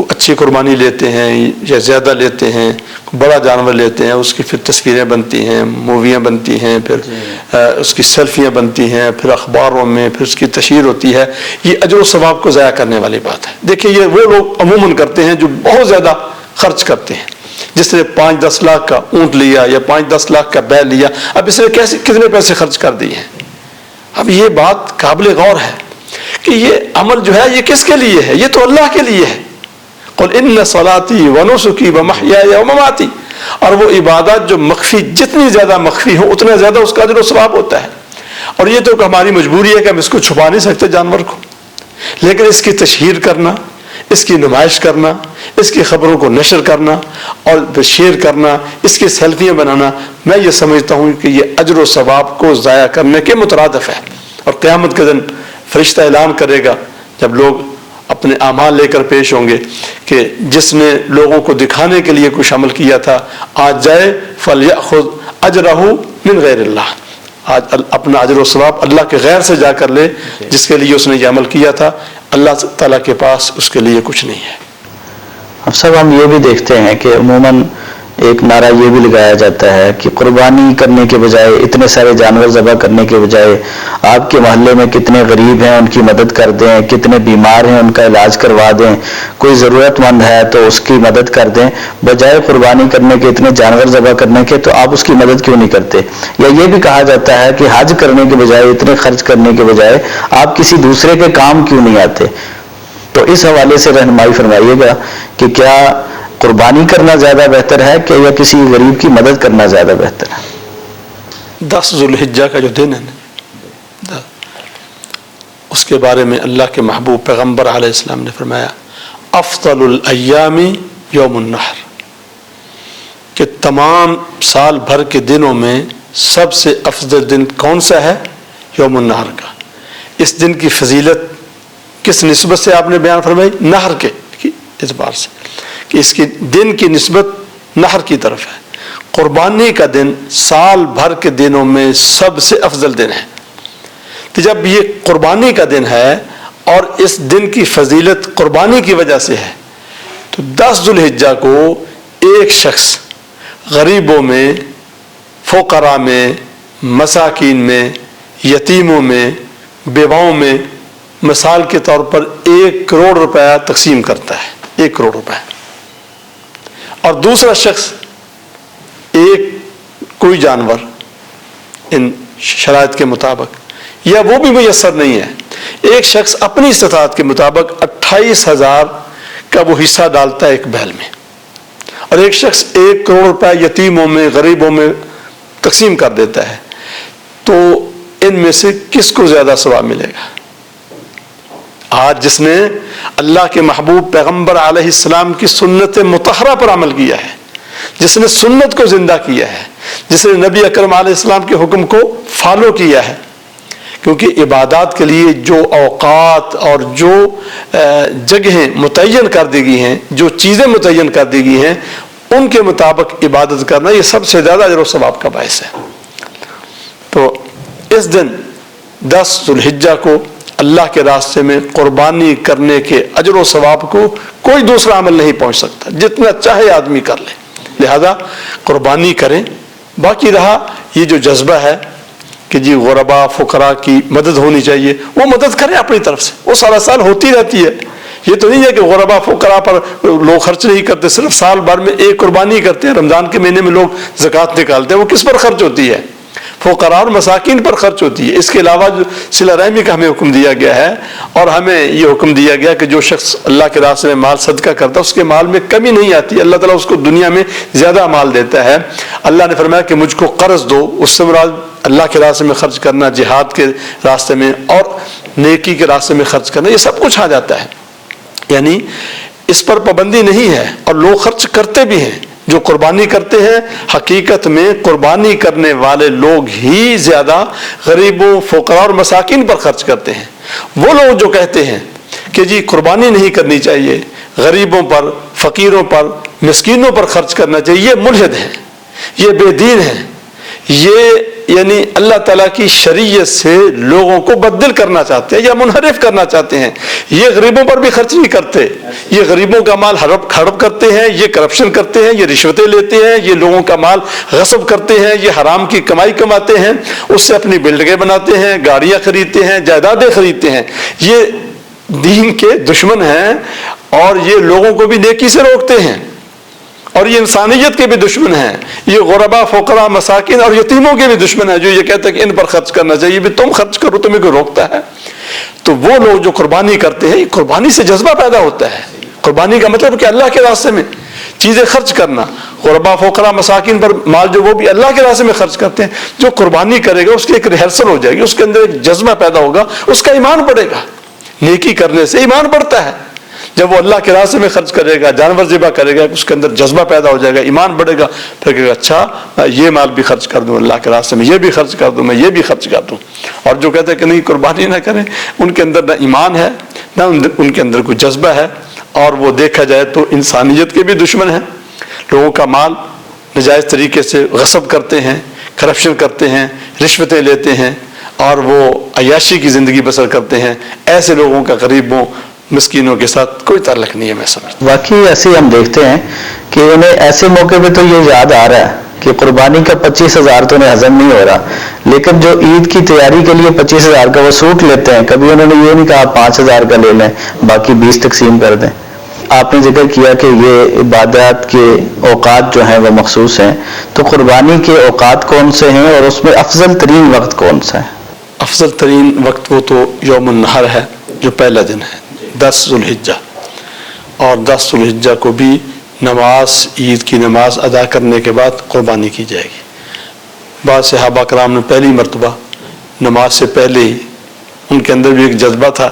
اچھی قربانی لیتے ہیں یا زیادہ لیتے ہیں، بڑا جانور لیتے ہیں، اس کی پھر تصویریں بنتی ہیں، موویاں بنتی ہیں، پھر اس کی سیلفیاں بنتی ہیں، پھر اخباروں میں پھر اس کی تشہیر ہوتی ہے۔ یہ اجر و ثواب کو ضائع کرنے والی بات ہے۔ دیکھیے یہ وہ لوگ عموماً کرتے ہیں جو بہت زیادہ خرچ کرتے ہیں، جس نے 5-10 لاکھ کا اونٹ لیا یا 5-10 لاکھ کا بیل لیا، اب اس نے کتنے پیسے خرچ کر دیے ہیں۔ اب یہ بات قابل غور ہے کہ یہ عمل جو ہے یہ کس کے لیے ہے؟ یہ تو اللہ کے لیے ہے۔ قل ان صلاتی و نسکی و محیای و مماتی، اور وہ عبادت جو مخفی، جتنی زیادہ مخفی ہو اتنا زیادہ اس کا اجر و ثواب ہوتا ہے۔ اور یہ تو ہماری مجبوری ہے کہ ہم اس کو چھپا نہیں سکتے جانور کو، لیکن اس کی تشہیر کرنا، اس کی نمائش کرنا، اس کی خبروں کو نشر کرنا اور شیئر کرنا، اس کی سیلفیاں بنانا، میں یہ سمجھتا ہوں کہ یہ اجر و ثواب کو ضائع کرنے کے مترادف ہے۔ اور قیامت کے دن فرشتہ اعلان کرے گا جب لوگ اپنے اعمال لے کر پیش ہوں گے کہ جس نے لوگوں کو دکھانے کے لیے کچھ عمل کیا تھا آج جائے فَلْيَأْخُذْ أَجْرَهُ مِنْ غَيْرِ اللَّهِ، آج اپنا اجر و ثواب اللہ کے غیر سے جا کر لے، جس کے لیے اس نے یہ عمل کیا تھا، اللہ تعالیٰ کے پاس اس کے لیے کچھ نہیں ہے۔ اب صاحب ہم یہ بھی دیکھتے ہیں کہ عموماً ایک نعرہ یہ بھی لگایا جاتا ہے کہ قربانی کرنے کے بجائے، اتنے سارے جانور ذبح کرنے کے بجائے آپ کے محلے میں کتنے غریب ہیں ان کی مدد کر دیں، کتنے بیمار ہیں ان کا علاج کروا دیں، کوئی ضرورت مند ہے تو اس کی مدد کر دیں، بجائے قربانی کرنے کے، اتنے جانور ذبح کرنے کے، تو آپ اس کی مدد کیوں نہیں کرتے؟ یا یہ بھی کہا جاتا ہے کہ حج کرنے کے بجائے، اتنے خرچ کرنے کے بجائے آپ کسی دوسرے کے کام کیوں نہیں آتے؟ تو اس حوالے سے رہنمائی فرمائیے گا کہ کیا قربانی کرنا زیادہ بہتر ہے کہ یا کسی غریب کی مدد کرنا زیادہ بہتر ہے؟ 10 ذو الحجہ کا جو دن ہے نا، اس کے بارے میں اللہ کے محبوب پیغمبر علیہ السلام نے فرمایا افضل الایام یوم النحر، کہ تمام سال بھر کے دنوں میں سب سے افضل دن کون سا ہے؟ یوم النحر کا۔ اس دن کی فضیلت کس نسبت سے آپ نے بیان فرمائی؟ نحر کے اعتبار سے، کہ اس کی دن کی نسبت نحر کی طرف ہے۔ قربانی کا دن سال بھر کے دنوں میں سب سے افضل دن ہے، تو جب یہ قربانی کا دن ہے اور اس دن کی فضیلت قربانی کی وجہ سے ہے، تو 10 ذو الحجہ کو ایک شخص غریبوں میں، فقراء میں، مساکین میں، یتیموں میں، بیواؤں میں مثال کے طور پر 1 کروڑ روپیہ تقسیم کرتا ہے، 1 کروڑ روپیہ، اور دوسرا شخص ایک کوئی جانور ان شرائط کے مطابق، یا وہ بھی میسر نہیں ہے، ایک شخص اپنی استطاعت کے مطابق 28,000 کا وہ حصہ ڈالتا ہے ایک بیل میں، اور ایک شخص 1 کروڑ روپے یتیموں میں، غریبوں میں تقسیم کر دیتا ہے، تو ان میں سے کس کو زیادہ ثواب ملے گا؟ آج جس نے اللہ کے محبوب پیغمبر علیہ السلام کی سنت مطہرہ پر عمل کیا ہے، جس نے سنت کو زندہ کیا ہے، جس نے نبی اکرم علیہ السلام کے حکم کو فالو کیا ہے، کیونکہ عبادات کے لیے جو اوقات اور جو جگہیں متعین کر دی گئی ہیں، جو چیزیں متعین کر دی گئی ہیں، ان کے مطابق عبادت کرنا یہ سب سے زیادہ اجر و ثواب کا باعث ہے۔ تو اس دن 10 ذوالحجہ کو اللہ کے راستے میں قربانی کرنے کے اجر و ثواب کو کوئی دوسرا عمل نہیں پہنچ سکتا، جتنا چاہے آدمی کر لے، لہذا قربانی کریں۔ باقی رہا یہ جو جذبہ ہے کہ جی غربا فقراء کی مدد ہونی چاہیے، وہ مدد کریں اپنی طرف سے، وہ سارا سال ہوتی رہتی ہے۔ یہ تو نہیں ہے کہ غربا فقراء پر لوگ خرچ نہیں کرتے، صرف سال بھر میں ایک قربانی کرتے ہیں، رمضان کے مہینے میں لوگ زکوٰۃ نکالتے ہیں، وہ کس پر خرچ ہوتی ہے؟ فقراء اور مساکین پر خرچ ہوتی ہے۔ اس کے علاوہ جو صلہ رحمی کا ہمیں حکم دیا گیا ہے، اور ہمیں یہ حکم دیا گیا کہ جو شخص اللہ کے راستے میں مال صدقہ کرتا ہے اس کے مال میں کمی نہیں آتی، اللہ تعالیٰ اس کو دنیا میں زیادہ مال دیتا ہے۔ اللہ نے فرمایا کہ مجھ کو قرض دو، اس سے مراد اللہ کے راستے میں خرچ کرنا، جہاد کے راستے میں اور نیکی کے راستے میں خرچ کرنا، یہ سب کچھ آ جاتا ہے، یعنی اس پر پابندی نہیں ہے، اور لوگ خرچ کرتے بھی ہیں۔ جو قربانی کرتے ہیں حقیقت میں قربانی کرنے والے لوگ ہی زیادہ غریبوں فقراء اور مساکین پر خرچ کرتے ہیں۔ وہ لوگ جو کہتے ہیں کہ جی قربانی نہیں کرنی چاہیے، غریبوں پر، فقیروں پر، مسکینوں پر خرچ کرنا چاہیے، یہ ملحد ہیں، یہ بے دین ہیں، یہ یعنی اللہ تعالیٰ کی شریعت سے لوگوں کو بدل کرنا چاہتے ہیں یا منحرف کرنا چاہتے ہیں۔ یہ غریبوں پر بھی خرچ نہیں کرتے، یہ غریبوں کا مال ہڑپ کرتے ہیں، یہ کرپشن کرتے ہیں، یہ رشوتیں لیتے ہیں، یہ لوگوں کا مال غصب کرتے ہیں، یہ حرام کی کمائی کماتے ہیں، اس سے اپنی بلڈنگیں بناتے ہیں، گاڑیاں خریدتے ہیں، جائیدادیں خریدتے ہیں۔ یہ دین کے دشمن ہیں، اور یہ لوگوں کو بھی نیکی سے روکتے ہیں، اور یہ انسانیت کے بھی دشمن ہیں۔ یہ غربا فقراء مساکین اور یتیموں کے بھی دشمن ہیں، جو یہ کہتے ہیں کہ ان پر خرچ کرنا چاہیے، بھی تم خرچ کرو، تمہیں کوئی روکتا ہے؟ تو وہ لوگ جو قربانی کرتے ہیں، قربانی سے جذبہ پیدا ہوتا ہے۔ قربانی کا مطلب کہ اللہ کے راستے میں چیزیں خرچ کرنا، غربا فقراء مساکین پر مال جو وہ بھی اللہ کے راستے میں خرچ کرتے ہیں۔ جو قربانی کرے گا اس کی ایک ریہرسل ہو جائے گی، اس کے اندر ایک جذبہ پیدا ہوگا، اس کا ایمان بڑھے گا۔ نیکی کرنے سے ایمان بڑھتا ہے۔ جب وہ اللہ کے راستے میں خرچ کرے گا، جانور ذبح کرے گا، اس کے اندر جذبہ پیدا ہو جائے گا، ایمان بڑھے گا، پھر کہے گا اچھا یہ مال بھی خرچ کر دوں اللہ کے راستے میں، یہ بھی خرچ کر دوں، میں یہ بھی خرچ کر دوں۔ اور جو کہتے ہیں کہ نہیں قربانی نہ کریں، ان کے اندر نہ ایمان ہے، نہ ان کے اندر کوئی جذبہ ہے، اور وہ دیکھا جائے تو انسانیت کے بھی دشمن ہیں۔ لوگوں کا مال ناجائز طریقے سے غصب کرتے ہیں، کرپشن کرتے ہیں، رشوتیں لیتے ہیں، اور وہ عیاشی کی زندگی بسر کرتے ہیں۔ ایسے لوگوں کا غریبوں مسکینوں کے ساتھ کوئی تعلق نہیں ہے، میں سمجھتا۔ واقعی ایسے ہم دیکھتے ہیں کہ انہیں ایسے موقع پہ تو یہ یاد آ رہا ہے کہ قربانی کا 25,000 تو انہیں ہضم نہیں ہو رہا، لیکن جو عید کی تیاری کے لیے 25,000 کا وہ سوٹ لیتے ہیں، کبھی انہوں نے یہ نہیں کہا 5,000 کا لے لیں، باقی 20 تقسیم کر دیں۔ آپ نے ذکر کیا کہ یہ عبادات کے اوقات جو ہیں وہ مخصوص ہیں، تو قربانی کے اوقات کون سے ہیں اور اس میں افضل ترین وقت کون سا ہے؟ افضل ترین وقت وہ تو یوم النحر ہے، جو پہلا دن ہے 10 ذوالحجہ، اور 10 ذوالحجہ کو بھی نماز، عید کی نماز ادا کرنے کے بعد قربانی کی جائے گی۔ بعض صحابہ کرام نے پہلی مرتبہ نماز سے پہلے ہی، ان کے اندر بھی ایک جذبہ تھا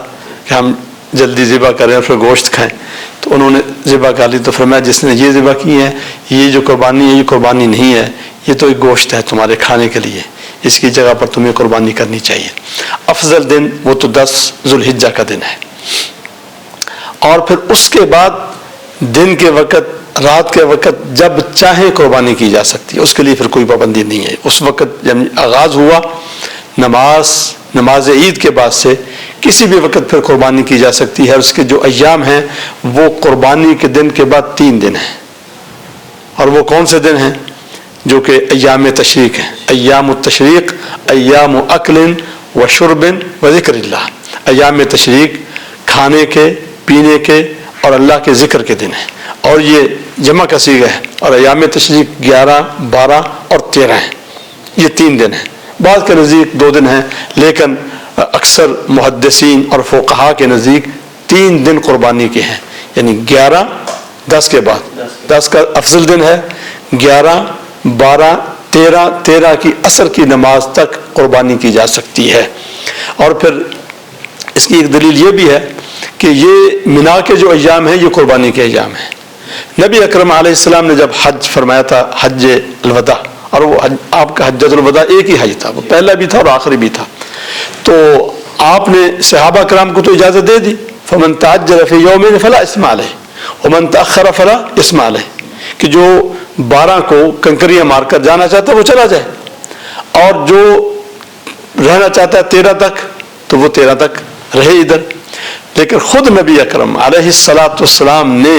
کہ ہم جلدی ذبح کریں اور پھر گوشت کھائیں، تو انہوں نے ذبح کر لی، تو فرمایا جس نے یہ ذبح کی ہے، یہ جو قربانی ہے یہ قربانی نہیں ہے، یہ تو ایک گوشت ہے تمہارے کھانے کے لیے، اس کی جگہ پر تمہیں قربانی کرنی چاہیے۔ افضل دن وہ تو 10 ذوالحجہ کا دن ہے، اور پھر اس کے بعد دن کے وقت، رات کے وقت جب چاہے قربانی کی جا سکتی ہے، اس کے لیے پھر کوئی پابندی نہیں ہے۔ اس وقت جب آغاز ہوا نماز عید کے بعد سے کسی بھی وقت پھر قربانی کی جا سکتی ہے۔ اس کے جو ایام ہیں وہ قربانی کے دن کے بعد 3 دن ہیں، اور وہ کون سے دن ہیں؟ جو کہ ایام تشریق ہیں۔ ایام التشریق ایام اکل و شرب و ذکر اللہ۔ ایام تشریق کھانے کے، پینے کے اور اللہ کے ذکر کے دن ہیں، اور یہ جمع کا صیغہ ہے، اور ایام تشریق 11، 12 اور 13 ہیں، یہ 3 دن ہیں۔ بعض کے نزدیک 2 دن ہیں، لیکن اکثر محدثین اور فقہا کے نزدیک 3 دن قربانی کے ہیں، یعنی 11 10 کے بعد 10 کا افضل دن ہے، 11 12 13 کی عصر کی نماز تک قربانی کی جا سکتی ہے۔ اور پھر اس کی ایک دلیل یہ بھی ہے کہ یہ منا کے جو ایام ہیں یہ قربانی کے ایام ہیں۔ نبی اکرم علیہ السلام نے جب حج فرمایا تھا، حج الوداع، اور وہ آپ کا حجۃ الوداع ایک ہی حج تھا، وہ پہلا بھی تھا اور آخری بھی تھا، تو آپ نے صحابہ کرام کو تو اجازت دے دی، فمن تعجل فی یومین فلا اثم علیہ ومن تأخر فلا اثم علیہ، کہ جو 12 کو کنکریاں مار کر جانا چاہتا ہے وہ چلا جائے، اور جو رہنا چاہتا ہے 13 تک تو وہ 13 تک رہے ادھر. لیکن خود نبی اکرم علیہ الصلاۃ والسلام نے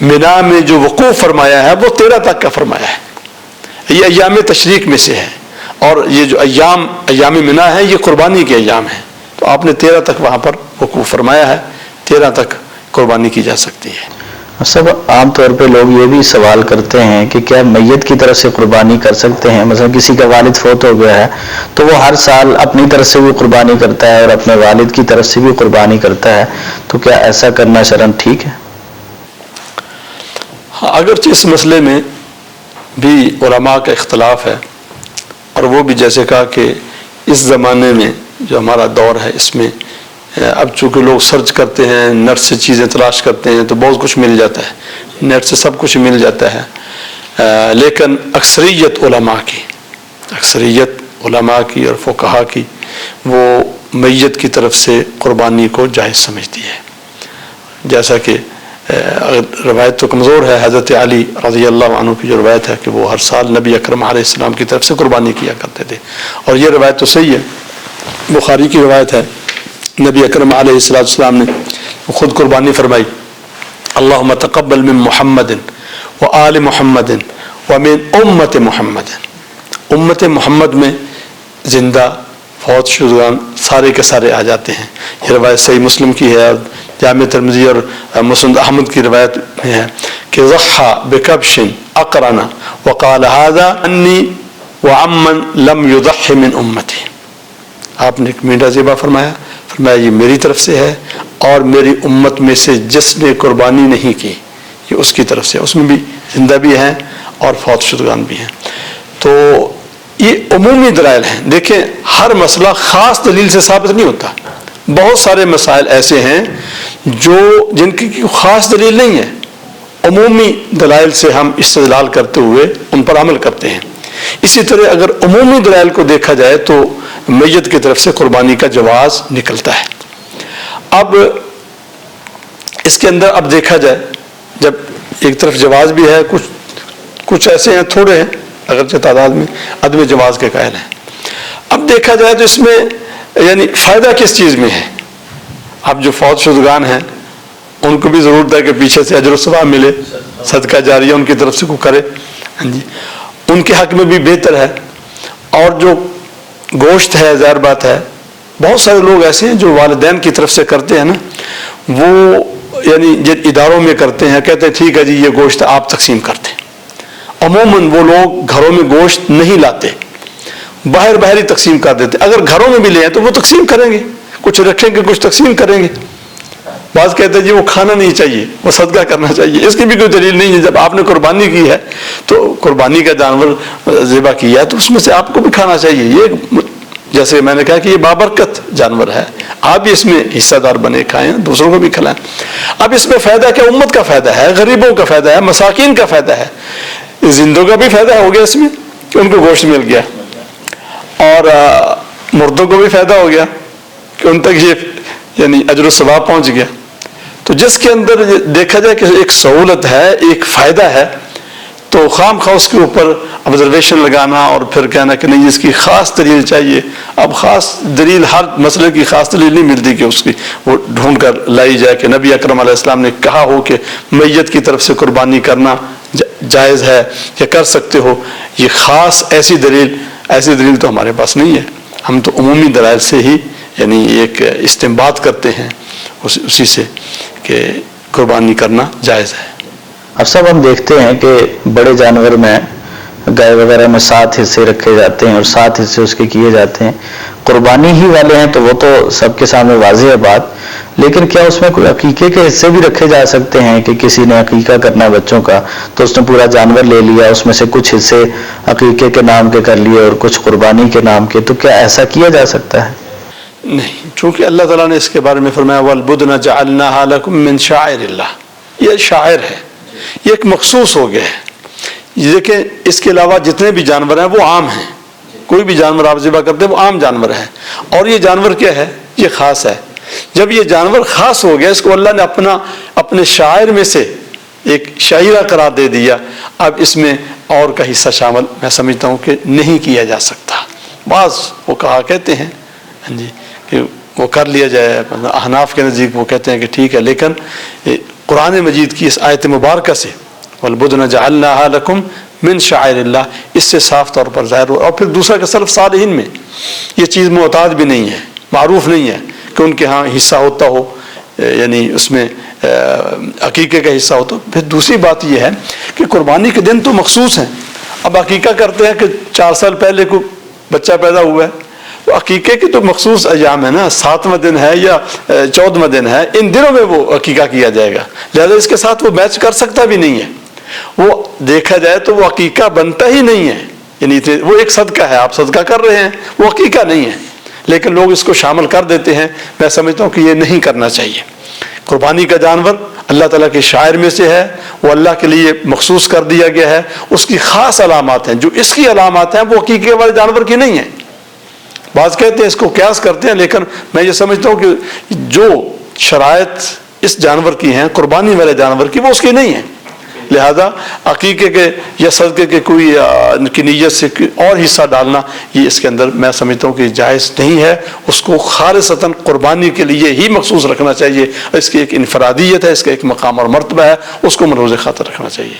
منا میں جو وقوف فرمایا ہے وہ 13 تک کا فرمایا ہے. یہ ایام تشریق میں سے ہے، اور یہ جو ایام منا ہے یہ قربانی کے ایام ہیں. تو آپ نے 13 تک وہاں پر وقوف فرمایا ہے، 13 تک قربانی کی جا سکتی ہے. سب عام طور پہ لوگ یہ بھی سوال کرتے ہیں کہ کیا میت کی طرف سے قربانی کر سکتے ہیں؟ مثلا کسی کا والد فوت ہو گیا ہے تو وہ ہر سال اپنی طرف سے بھی قربانی کرتا ہے اور اپنے والد کی طرف سے بھی قربانی کرتا ہے، تو کیا ایسا کرنا شرعاً ٹھیک ہے؟ ہاں، اگرچہ اس مسئلے میں بھی علماء کا اختلاف ہے، اور وہ بھی جیسے کہا کہ اس زمانے میں جو ہمارا دور ہے اس میں اب چونکہ لوگ سرچ کرتے ہیں، نیٹ سے چیزیں تلاش کرتے ہیں تو بہت کچھ مل جاتا ہے، نیٹ سے سب کچھ مل جاتا ہے. لیکن اکثریت علماء کی اور فقہا کی وہ میت کی طرف سے قربانی کو جائز سمجھتی ہے. جیسا کہ روایت تو کمزور ہے، حضرت علی رضی اللہ عنہ کی جو روایت ہے کہ وہ ہر سال نبی اکرم علیہ السلام کی طرف سے قربانی کیا کرتے تھے، اور یہ روایت تو صحیح ہے، بخاری کی روایت ہے. نبی اکرم علیہ السلام نے خود قربانی فرمائی، اللہم تقبل من محمد و آل محمد و من امت محمد. امت محمد میں زندہ فوت شدگان سارے کے سارے آ جاتے ہیں. یہ روایت صحیح مسلم کی ہے، اور جامع ترمذی اور مسند احمد کی روایت میں ہے کہ ضحى بکبش اقرن وقال هذا انی وعمن لم يضح من امتی. آپ نے ایک میٹھا زیبا فرمایا یہ میری طرف سے ہے، اور میری امت میں سے جس نے قربانی نہیں کی یہ اس کی طرف سے. اس میں بھی زندہ بھی ہیں اور فوت شدگان بھی ہیں. تو یہ عمومی دلائل ہیں. دیکھیں، ہر مسئلہ خاص دلیل سے ثابت نہیں ہوتا. بہت سارے مسائل ایسے ہیں جن کی خاص دلیل نہیں ہے، عمومی دلائل سے ہم استدلال کرتے ہوئے ان پر عمل کرتے ہیں. اسی طرح اگر عمومی دلائل کو دیکھا جائے تو میت کی طرف سے قربانی کا جواز نکلتا ہے. اب اس کے اندر اب دیکھا جائے، جب ایک طرف جواز بھی ہے، کچھ ایسے ہیں تھوڑے ہیں اگرچہ تعداد میں عدم جواز کے قائل ہیں. اب دیکھا جائے تو اس میں یعنی فائدہ کس چیز میں ہے؟ اب جو فوت شدگان ہیں ان کو بھی ضرورت ہے کہ پیچھے سے اجر و ثواب ملے، صدقہ جاریہ ان کی طرف سے کو کرے. ہاں جی، ان کے حق میں بھی بہتر ہے. اور جو گوشت ہے، ظاہر بات ہے بہت سارے لوگ ایسے ہیں جو والدین کی طرف سے کرتے ہیں نا، وہ یعنی جن اداروں میں کرتے ہیں کہتے ہیں ٹھیک ہے جی یہ گوشت آپ تقسیم کرتے ہیں. عموماً وہ لوگ گھروں میں گوشت نہیں لاتے، باہر ہی تقسیم کر دیتے. اگر گھروں میں بھی لے تو وہ تقسیم کریں گے، کچھ رکھیں گے کچھ تقسیم کریں گے. بعض کہتے ہیں جی وہ کھانا نہیں چاہیے، وہ صدقہ کرنا چاہیے. اس کی بھی کوئی دلیل نہیں ہے. جب آپ نے قربانی کی ہے تو قربانی کا جانور ذبح کیا ہے تو اس میں سے آپ کو بھی کھانا چاہیے. یہ جیسے میں نے کہا کہ یہ بابرکت جانور ہے، آپ بھی اس میں حصہ دار بنے کھائیں، دوسروں کو بھی کھلائیں. اب اس میں فائدہ کیا؟ امت کا فائدہ ہے، غریبوں کا فائدہ ہے، مساکین کا فائدہ ہے. زندوں کا بھی فائدہ ہو گیا اس میں کہ ان کو گوشت مل گیا، اور مردوں کو بھی فائدہ ہو گیا کہ ان تک یہ یعنی اجر و ثواب پہنچ گیا. تو جس کے اندر دیکھا جائے کہ ایک سہولت ہے، ایک فائدہ ہے، تو خام خواہ اس کے اوپر آبزرویشن لگانا اور پھر کہنا کہ نہیں اس کی خاص دلیل چاہیے. اب خاص دلیل، ہر مسئلے کی خاص دلیل نہیں ملتی کہ اس کی وہ ڈھونڈ کر لائی جائے کہ نبی اکرم علیہ السلام نے کہا ہو کہ میت کی طرف سے قربانی کرنا جائز ہے یا کر سکتے ہو. یہ خاص ایسی دلیل تو ہمارے پاس نہیں ہے. ہم تو عمومی دلائل سے ہی یعنی ایک استنباط کرتے ہیں اسی سے کہ قربانی کرنا جائز ہے. اب سب ہم دیکھتے ہیں کہ بڑے جانور میں گائے وغیرہ میں 7 حصے رکھے جاتے ہیں اور 7 حصے اس کے کیے جاتے ہیں. قربانی ہی والے ہیں تو وہ تو سب کے سامنے واضح ہے بات، لیکن کیا اس میں کوئی عقیقے کے حصے بھی رکھے جا سکتے ہیں کہ کسی نے عقیقہ کرنا ہے بچوں کا تو اس نے پورا جانور لے لیا، اس میں سے کچھ حصے عقیقے کے نام کے کر لیے اور کچھ قربانی کے نام کے، تو کیا ایسا کیا جا سکتا ہے؟ نہیں، چونکہ اللہ تعالیٰ نے اس کے بارے میں فرمایا وَالْبُدْنَ جَعَلْنَاهَا لَكُم مِّن شَعَائِرِ اللَّهِ. یہ شاعر ہے، یہ ایک مخصوص ہو گیا ہے. دیکھیں اس کے علاوہ جتنے بھی جانور ہیں وہ عام ہیں. کوئی بھی جانور آپ ذبح کرتے ہیں وہ عام جانور ہے، اور یہ جانور کیا ہے؟ یہ خاص ہے. جب یہ جانور خاص ہو گیا، اس کو اللہ نے اپنے شاعر میں سے ایک شاعرہ قرار دے دیا. اب اس میں اور کا حصہ شامل میں سمجھتا ہوں کہ نہیں کیا جا سکتا. بعض وہ کہتے ہیں جی کہ وہ کر لیا جائے. احناف کے نزدیک وہ کہتے ہیں کہ ٹھیک ہے، لیکن قرآن مجید کی اس آیت مبارکہ سے وَالْبُدْنَ جَعَلْنَاهَا لَكُمْ مِنْ شَعَائِرِ اللَّهِ، اس سے صاف طور پر ظاہر ہوا. اور پھر دوسرا کہ سلف صالحین میں یہ چیز معتاد بھی نہیں ہے، معروف نہیں ہے کہ ان کے ہاں حصہ ہوتا ہو، یعنی اس میں عقیقے کا حصہ ہوتا. پھر دوسری بات یہ ہے کہ قربانی کے دن تو مخصوص ہیں. اب عقیقہ کرتے ہیں کہ 4 سال پہلے کوئی بچہ پیدا ہوا ہے، تو عقیقے کی تو مخصوص ایام ہے نا، 7واں دن ہے یا 14واں دن ہے، ان دنوں میں وہ عقیقہ کیا جائے گا. لہذا اس کے ساتھ وہ میچ کر سکتا بھی نہیں ہے. وہ دیکھا جائے تو وہ عقیقہ بنتا ہی نہیں ہے، یعنی وہ ایک صدقہ ہے، آپ صدقہ کر رہے ہیں، وہ عقیقہ نہیں ہے. لیکن لوگ اس کو شامل کر دیتے ہیں. میں سمجھتا ہوں کہ یہ نہیں کرنا چاہیے. قربانی کا جانور اللہ تعالیٰ کے شاعر میں سے ہے، وہ اللہ کے لیے مخصوص کر دیا گیا ہے. اس کی خاص علامات ہیں، جو اس کی علامات ہیں وہ عقیقے والے جانور کی نہیں ہیں. بعض کہتے ہیں اس کو قیاس کرتے ہیں، لیکن میں یہ سمجھتا ہوں کہ جو شرائط اس جانور کی ہیں، قربانی والے جانور کی، وہ اس کی نہیں ہیں. لہذا عقیقے کے یا صدقے کے کوئی کی نیت سے اور حصہ ڈالنا، یہ اس کے اندر میں سمجھتا ہوں کہ جائز نہیں ہے. اس کو خالصتاً قربانی کے لیے ہی مخصوص رکھنا چاہیے. اس کی ایک انفرادیت ہے، اس کا ایک مقام اور مرتبہ ہے، اس کو ملحوظ خاطر رکھنا چاہیے.